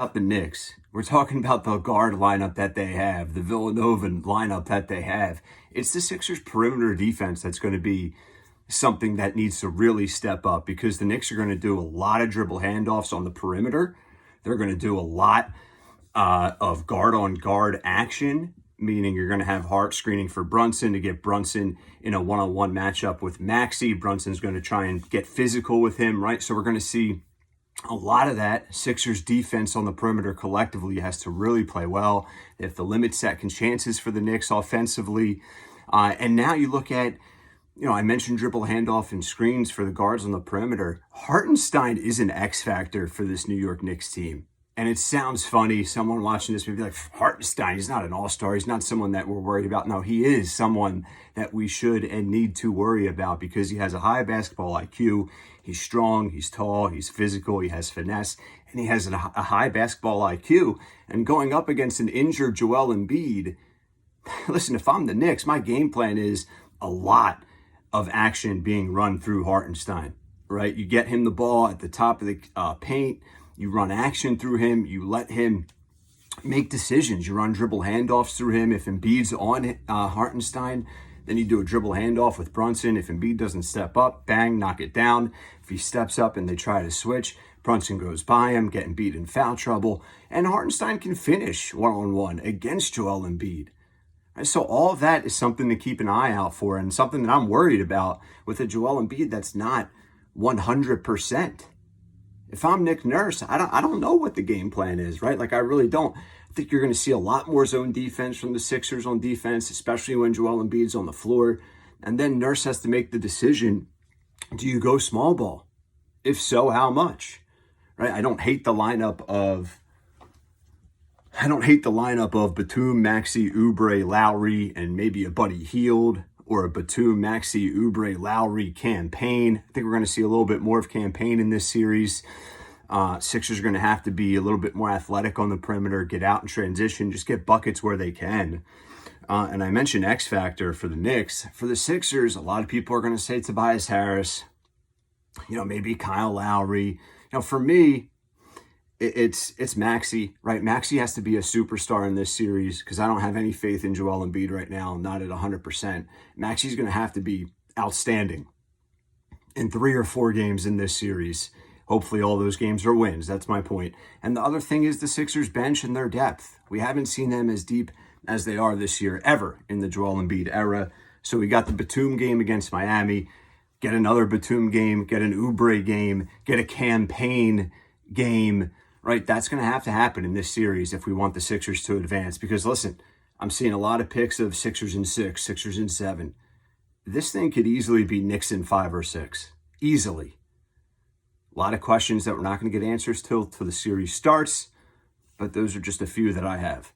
about the Knicks. We're talking about the guard lineup that they have, the Villanovan lineup that they have. It's the Sixers' perimeter defense that's going to be something that needs to really step up, because the Knicks are going to do a lot of dribble handoffs on the perimeter. They're going to do a lot of guard-on-guard action, meaning you're going to have Hart screening for Brunson to get Brunson in a one-on-one matchup with Maxey. Brunson's going to try and get physical with him, right? So we're going to see a lot of that. Sixers defense on the perimeter collectively has to really play well. They have to limit second chances for the Knicks offensively. And now you look at, I mentioned dribble handoff and screens for the guards on the perimeter. Hartenstein is an X factor for this New York Knicks team. And it sounds funny. Someone watching this may be like, Hartenstein, he's not an all-star. He's not someone that we're worried about. No, he is someone that we should and need to worry about, because he has a high basketball IQ. He's strong, he's tall, he's physical, he has finesse, and he has a high basketball IQ. And going up against an injured Joel Embiid, listen, if I'm the Knicks, my game plan is a lot of action being run through Hartenstein, right? You get him the ball at the top of the paint. You run action through him. You let him make decisions. You run dribble handoffs through him. If Embiid's on Hartenstein, then you do a dribble handoff with Brunson. If Embiid doesn't step up, bang, knock it down. If he steps up and they try to switch, Brunson goes by him, getting Embiid in foul trouble. And Hartenstein can finish one-on-one against Joel Embiid. So all of that is something to keep an eye out for, and something that I'm worried about with a Joel Embiid that's not 100%. If I'm Nick Nurse, I don't know what the game plan is, right? Like, I really don't. I think you're going to see a lot more zone defense from the Sixers on defense, especially when Joel Embiid's on the floor. And then Nurse has to make the decision, do you go small ball? If so, how much? Right? I don't hate the lineup of Batum, Maxey, Oubre, Lowry, and maybe a Buddy Hield, or a Batum, Maxey, Oubre, Lowry campaign. I think we're going to see a little bit more of campaign in this series. Sixers are going to have to be a little bit more athletic on the perimeter, get out in transition, just get buckets where they can. And I mentioned X factor for the Knicks. For the Sixers, a lot of people are going to say Tobias Harris, maybe Kyle Lowry. For me, it's Maxey, right? Maxey has to be a superstar in this series, because I don't have any faith in Joel Embiid right now, not at 100%. Maxey's going to have to be outstanding in 3 or 4 games in this series. Hopefully all those games are wins. That's my point. And the other thing is the Sixers bench and their depth. We haven't seen them as deep as they are this year ever in the Joel Embiid era. So we got the Batum game against Miami. Get another Batum game, get an Oubre game, get a campaign game. Right, that's going to happen in this series if we want the Sixers to advance. Because listen, I'm seeing a lot of picks of Sixers in 6, Sixers in 7. This thing could easily be Knicks in 5 or 6. Easily. A lot of questions that we're not going to get answers till the series starts, but those are just a few that I have.